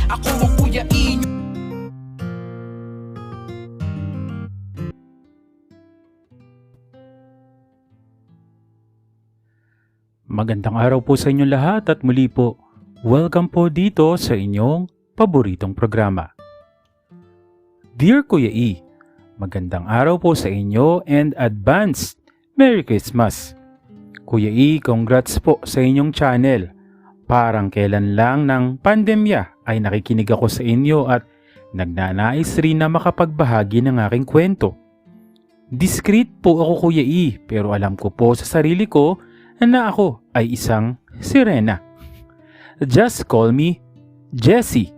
Ako ang Kuya E. Magandang araw po sa inyong lahat at muli po, welcome po dito sa inyong paboritong programa. Dear Kuya E, magandang araw po sa inyo and advance Merry Christmas! Kuya E, congrats po sa inyong channel. Parang kailan lang ng pandemya ay nakikinig ako sa inyo at nagnanais rin na makapagbahagi ng aking kwento. Discreet po ako Kuya E, pero alam ko po sa sarili ko na ako ay isang sirena. Just call me Jessie.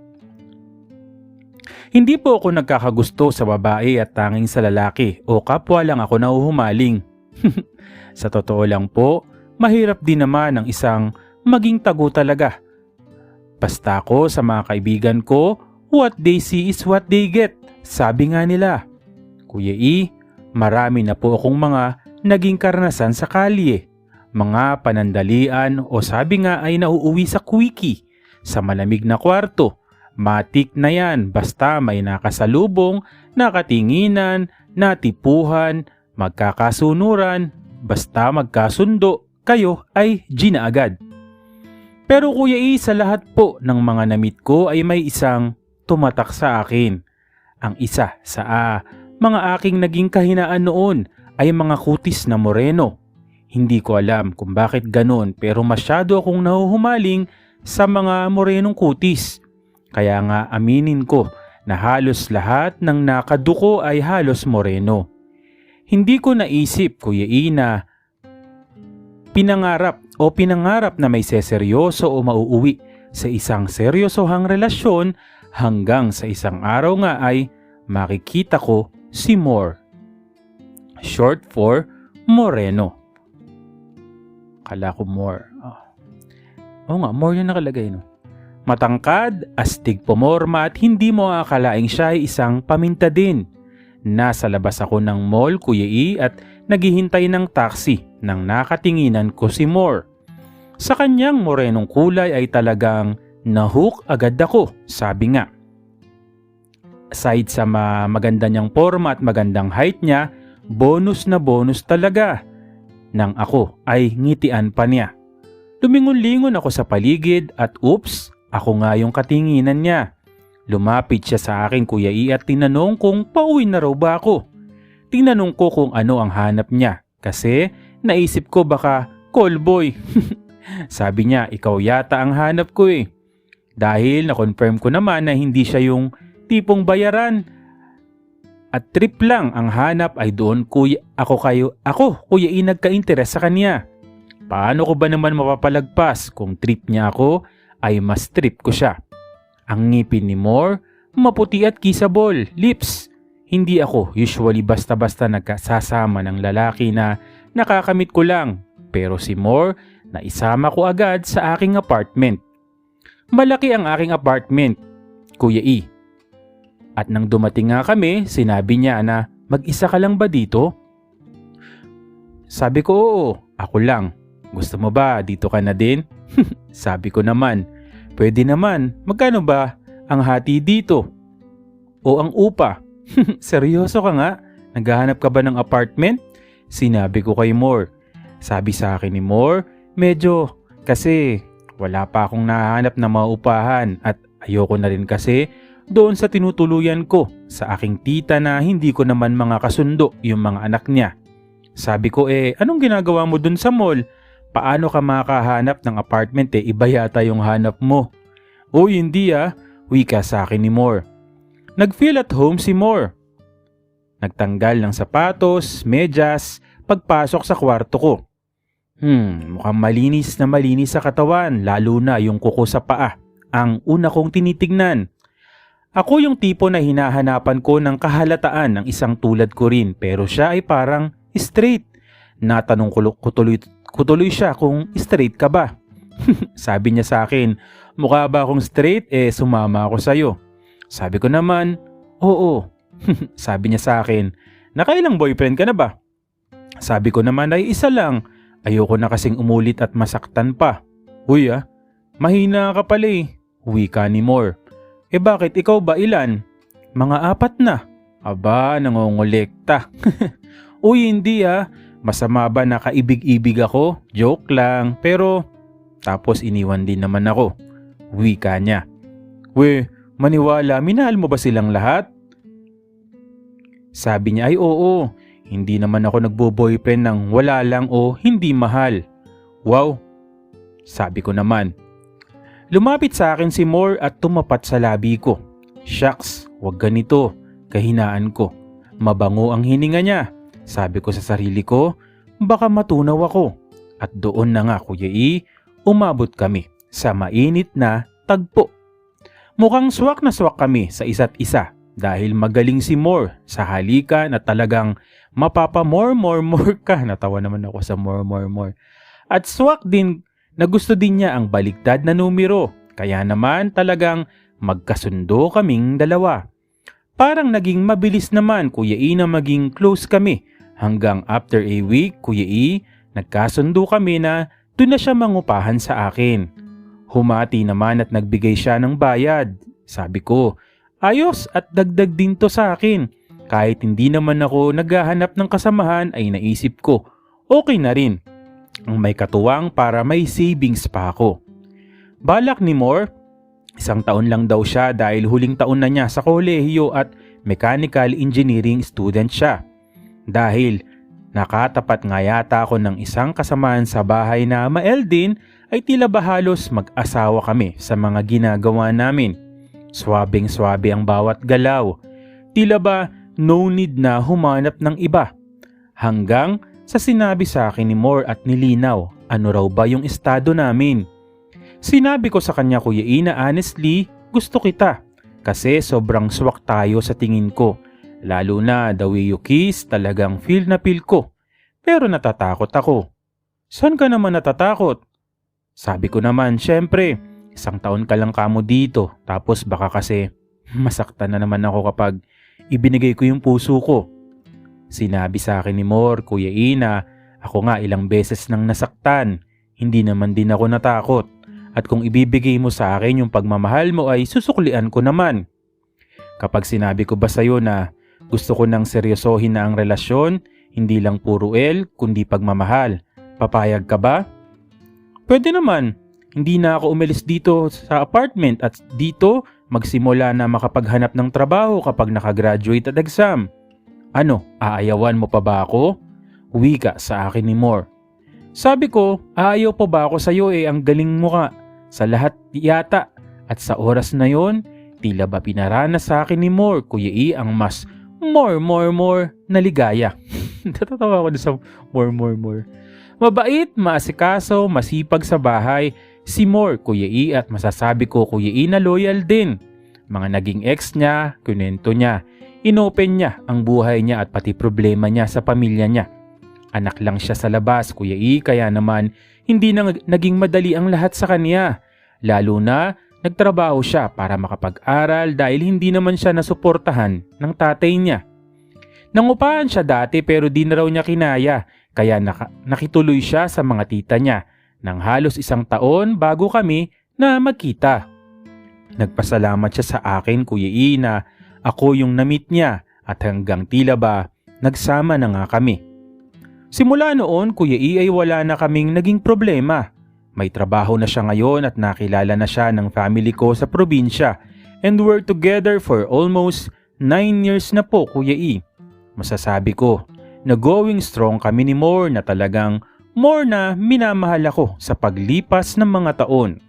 Hindi po ako nagkakagusto sa babae at tanging sa lalaki o kapwa lang ako nahuhumaling. Sa totoo lang po, mahirap din naman ang isang maging tago talaga. Basta ako sa mga kaibigan ko, what they see is what they get. Sabi nga nila. Kuya E, marami na po akong mga naging karanasan sa kalye. Mga panandalian o sabi nga ay nauuwi sa quickie, sa malamig na kwarto. Matik na yan basta may nakasalubong, nakatinginan, natipuhan, magkakasunuran, basta magkasundo, kayo ay G na agad. Pero Kuya E, sa lahat po ng mga namit ko ay may isang tumatak sa akin. Ang isa sa mga aking naging kahinaan noon ay mga kutis na moreno. Hindi ko alam kung bakit ganon pero masyado akong nahuhumaling sa mga morenong kutis. Kaya nga aminin ko na halos lahat ng nakaduko ay halos moreno. Hindi ko naisip Kuya E na pinangarap na may seseryoso o mauuwi sa isang seryosohang relasyon hanggang sa isang araw nga ay makikita ko si More. Short for Moreno. Kala ko More. Oo nga, More yung nakalagay no. Matangkad, astig pumorma at hindi mo akalaing siya ay isang paminta din. Nasa labas ako ng mall Kuya E at naghihintay ng taxi nang nakatinginan ko si More. Sa kanyang morenong kulay ay talagang nahook agad ako, sabi nga. Aside sa maganda niyang forma at magandang height niya, bonus na bonus talaga. Nang ako ay ngitian pa niya. Lumingon-lingon ako sa paligid at oops, ako nga yung katinginan niya. Lumapit siya sa akin Kuya E at tinanong kung pauwi na raw ba ako. Tinanong ko kung ano ang hanap niya kasi naisip ko baka callboy. Sabi niya ikaw yata ang hanap ko eh. Dahil na-confirm ko naman na hindi siya yung tipong bayaran. At trip lang ang hanap ay doon ako Kuya E nagka-interes sa kanya. Paano ko ba naman mapapalagpas kung trip niya ako ay mas trip ko siya. Ang ngipin ni More, maputi at kissable, lips. Hindi ako usually basta-basta nagkasasama ng lalaki na nakakamit ko lang. Pero si More, naisama ko agad sa aking apartment. Malaki ang aking apartment, Kuya E. At nang dumating nga kami, sinabi niya na mag-isa ka lang ba dito? Sabi ko oo, ako lang. Gusto mo ba dito ka na din? Sabi ko naman, pwede naman. Magkano ba ang hati dito? O ang upa? Seryoso ka nga? Naghahanap ka ba ng apartment? Sinabi ko kay More. Sabi sa akin ni More, medyo kasi wala pa akong nahanap na maupahan at ayoko na rin kasi doon sa tinutuluyan ko sa aking tita na hindi ko naman mga kasundo yung mga anak niya. Sabi ko anong ginagawa mo doon sa mall? Paano ka makahanap ng apartment iba yata yung hanap mo? Uy hindi wika sa akin ni More. Nag-feel at home si More. Nagtanggal ng sapatos, medyas, pagpasok sa kwarto ko. Mukhang malinis na malinis sa katawan lalo na yung kuko sa paa. Ang una kong tinitignan. Ako yung tipo na hinahanapan ko ng kahalataan ng isang tulad ko rin pero siya ay parang straight. Natanong ko tuloy siya kung straight ka ba. Sabi niya sa akin, mukha ba akong straight sumama ako sa'yo. Sabi ko naman, oo. Sabi niya sa akin, nakailang boyfriend ka na ba? Sabi ko naman ay isa lang. Ayoko na kasing umulit at masaktan pa. Uy mahina ka pala Wika ni More. Bakit ikaw ba ilan? Mga 4 na. Aba, nangongolekta. Uy, hindi ah. Masama ba na kaibig-ibig ako? Joke lang. Pero, tapos iniwan din naman ako. Wika niya. Maniwala, minahal mo ba silang lahat? Sabi niya, ay oo. Hindi naman ako nagbo-boyfriend ng wala lang o hindi mahal. Wow, sabi ko naman. Lumapit sa akin si Moore at tumapat sa labi ko. Shucks, wag ganito. Kahinaan ko. Mabango ang hininga niya. Sabi ko sa sarili ko, baka matunaw ako. At doon na nga Kuya E, umabot kami sa mainit na tagpo. Mukhang swak na swak kami sa isa't isa dahil magaling si Moore sa halikan at talagang mapapa-more ka. Natawa naman ako sa more. At swak din na gusto din niya ang baligtad na numero. Kaya naman talagang magkasundo kaming dalawa. Parang naging mabilis naman Kuya E na maging close kami. Hanggang after a week, Kuya E, nagkasundo kami na doon na siya mangupahan sa akin. Humati naman at nagbigay siya ng bayad. Sabi ko, ayos at dagdag din to sa akin. Kahit hindi naman ako naghahanap ng kasamahan ay naisip ko, okay na rin. Ang may katuwang para may savings pa ako. Balak ni Moore, 1 taon lang daw siya dahil huling taon na niya sa kolehiyo at mechanical engineering student siya. Dahil nakatapat nga yata ako ng isang kasamahan sa bahay na mael din ay tila ba halos mag-asawa kami sa mga ginagawa namin. Swabing-swabe ang bawat galaw. Tila ba no need na humanap ng iba. Hanggang sa sinabi sa akin ni Moore at nilinaw, ano raw ba yung estado namin. Sinabi ko sa kanya Kuya E na honestly, gusto kita. Kasi sobrang swak tayo sa tingin ko. Lalo na the way you kiss, talagang feel na feel ko. Pero natatakot ako. Saan ka naman natatakot? Sabi ko naman, syempre, 1 taon ka lang kamo dito. Tapos baka kasi masaktan na naman ako kapag ibinigay ko yung puso ko. Sinabi sa akin ni Moore, Kuya E, na ako nga ilang beses nang nasaktan. Hindi naman din ako natakot. At kung ibibigay mo sa akin yung pagmamahal mo ay susuklian ko naman. Kapag sinabi ko ba sa'yo na gusto ko nang seryosohin na ang relasyon, hindi lang puro L, kundi pagmamahal, papayag ka ba? Pwede naman. Hindi na ako umalis dito sa apartment at dito magsimula na makapaghanap ng trabaho kapag nakagraduate at exam. Ano, aayawan mo pa ba ako? Wika sa akin ni Moore. Sabi ko, aayaw pa ba ako sa'yo ang galing mo ka. Sa lahat yata. At sa oras na yon, tila ba pinaranas sa akin ni Moore, Kuya E, ang mas more na ligaya. Natatawa ako sa more. Mabait, maasikaso, masipag sa bahay, si Moore, Kuya E, at masasabi ko Kuya E na loyal din. Mga naging ex niya, kunento niya, inopen niya ang buhay niya at pati problema niya sa pamilya niya. Anak lang siya sa labas, Kuya E, kaya naman hindi na naging madali ang lahat sa kanya. Lalo na nagtrabaho siya para makapag-aral dahil hindi naman siya nasuportahan ng tatay niya. Nangupahan siya dati pero di na raw niya kinaya kaya nakituloy siya sa mga tita niya nang halos 1 taon bago kami na magkita. Nagpasalamat siya sa akin Kuya E na ako yung na-meet niya at hanggang tila ba nagsama na nga kami. Simula noon Kuya E ay wala na kaming naging problema. May trabaho na siya ngayon at nakilala na siya ng family ko sa probinsya and we're together for almost 9 years na po Kuya E. Masasabi ko na going strong kami ni Moore na talagang more na minamahal ako sa paglipas ng mga taon.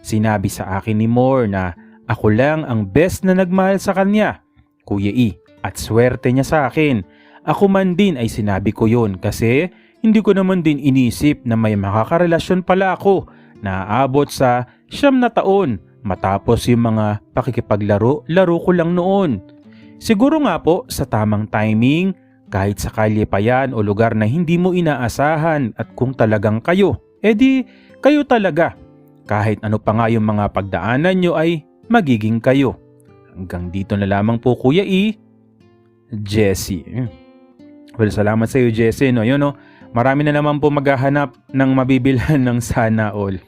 Sinabi sa akin ni Moore na ako lang ang best na nagmahal sa kanya, Kuya E, at swerte niya sa akin. Ako man din ay sinabi ko yon kasi hindi ko naman din inisip na may makakarelasyon pala ako na aabot sa 9 na taon matapos yung mga pakikipaglaro ko lang noon. Siguro nga po sa tamang timing, kahit sa kalye pa yan o lugar na hindi mo inaasahan at kung talagang kayo, edi kayo talaga. Kahit ano pa nga yung mga pagdaanan nyo ay magiging kayo. Hanggang dito na lamang po Kuya E. Jessie. Well, salamat sa iyo Jessie. No? Yun, no? marami na naman po maghahanap ng mabibilhan ng sana all.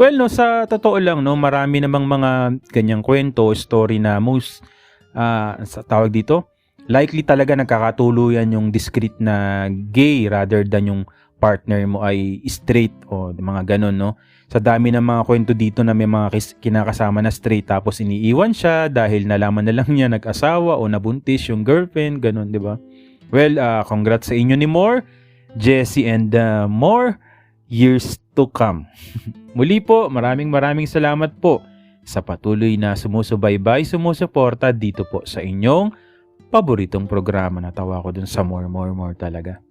Well, no, sa totoo lang, no, marami namang mga ganyang kwento, story na sa tawag dito, likely talaga nagkakatuluyan yung discreet na gay rather than yung partner mo ay straight o mga ganon, no. Sa dami ng mga kwento dito na may mga kinakasama na straight tapos iniiwan siya dahil nalaman na lang niya nag-asawa o nabuntis yung girlfriend, ganon, di ba? Well, congrats sa inyo ni More, Jessie, and more years to come. Muli po, maraming salamat po sa patuloy na sumusubaybay, sumusuporta dito po sa inyong paboritong programa. Natawa ko dun sa more talaga.